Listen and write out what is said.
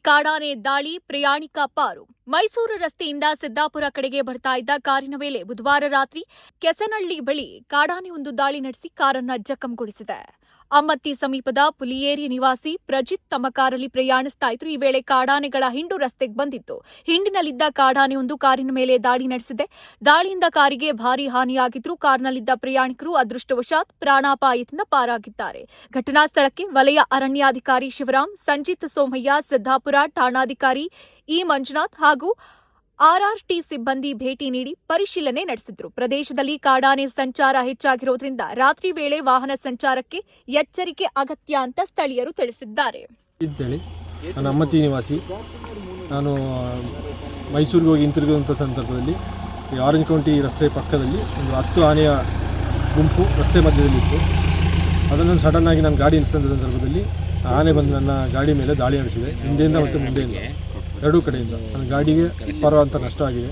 ಕಾಡಾನೆ ದಾಳಿ, ಪ್ರಯಾಣಿಕ ಪಾರು. ಮೈಸೂರು ರಸ್ತೆಯಿಂದ ಸಿದ್ದಾಪುರ ಕಡೆಗೆ ಬರ್ತಾ ಇದ್ದ ಕಾರಿನ ವೇಳೆ ಬುಧವಾರ ರಾತ್ರಿ ಕೆಸನಹಳ್ಳಿ ಬಳಿ ಕಾಡಾನೆಯೊಂದು ದಾಳಿ ನಡೆಸಿ ಕಾರನ್ನ ಜಖಂಗೊಳಿಸಿದೆ. ಅಮ್ಮತ್ತಿ ಸಮೀಪದ ಪುಲಿಯೇರಿ ನಿವಾಸಿ ಪ್ರಜಿತ್ ತಮ್ಮ ಕಾರಲ್ಲಿ ಪ್ರಯಾಣಿಸ್ತಾ ಇದ್ರು. ಈ ವೇಳೆ ಕಾಡಾನೆಗಳ ಹಿಂಡು ರಸ್ತೆಗೆ ಬಂದಿತ್ತು. ಹಿಂಡಿನಲ್ಲಿದ್ದ ಕಾಡಾನೆಯೊಂದು ಕಾರಿನ ಮೇಲೆ ದಾಳಿ ನಡೆಸಿದೆ. ದಾಳಿಯಿಂದ ಕಾರಿಗೆ ಭಾರೀ ಹಾನಿಯಾಗಿದ್ರು. ಕಾರ್ನಲ್ಲಿದ್ದ ಪ್ರಯಾಣಿಕರು ಅದೃಷ್ಟವಶಾತ್ ಪ್ರಾಣಾಪಾಯದಿಂದ ಪಾರಾಗಿದ್ದಾರೆ. ಘಟನಾ ಸ್ಥಳಕ್ಕೆ ವಲಯ ಅರಣ್ಯಾಧಿಕಾರಿ ಶಿವರಾಮ್, ಸಂಜಿತ್ ಸೋಮಯ್ಯ, ಸಿದ್ದಾಪುರ ಠಾಣಾಧಿಕಾರಿ ಇ ಮಂಜುನಾಥ್ ಹಾಗೂ ಆರ್ಆರ್ಟಿ ಸಿಬ್ಬಂದಿ ಭೇಟಿ ನೀಡಿ ಪರಿಶೀಲನೆ ನಡೆಸಿದ್ರು. ಪ್ರದೇಶದಲ್ಲಿ ಕಾಡಾನೆ ಸಂಚಾರ ಹೆಚ್ಚಾಗಿರುವುದರಿಂದ ರಾತ್ರಿ ವೇಳೆ ವಾಹನ ಸಂಚಾರಕ್ಕೆ ಎಚ್ಚರಿಕೆ ಅಗತ್ಯ ಅಂತ ಸ್ಥಳೀಯರು ತಿಳಿಸಿದ್ದಾರೆ. ನಾನು ಅಮ್ಮತ್ತಿ ನಿವಾಸಿ. ನಾನು ಮೈಸೂರಿಗೆ ಹೋಗಿ ಹಿಂತಿರುಗುವಂಥ ಸಂದರ್ಭದಲ್ಲಿ ಈ ಆರೆಂಜ್ ಕೌಂಟಿ ರಸ್ತೆ ಪಕ್ಕದಲ್ಲಿ ಒಂದು 10 ಆನೆಯ ಗುಂಪು ರಸ್ತೆ ಮಧ್ಯದಲ್ಲಿತ್ತು. ಅದನ್ನು ಸಡನ್ನಾಗಿ ನಾನು ಗಾಡಿ ನಿಲ್ಲಿಸಿದ ಸಂದರ್ಭದಲ್ಲಿ ಆನೆ ಬಂದು ನನ್ನ ಗಾಡಿ ಮೇಲೆ ದಾಳಿ ನಡೆಸಿದೆ, ಹಿಂದೆಯಿಂದ ಮತ್ತು ಮುಂದೆಯಿಂದ ಎರಡೂ ಕಡೆಯಿಂದ. ನನ್ನ ಗಾಡಿಗೆ ಅಪಾರವಂತ ನಷ್ಟ ಆಗಿದೆ.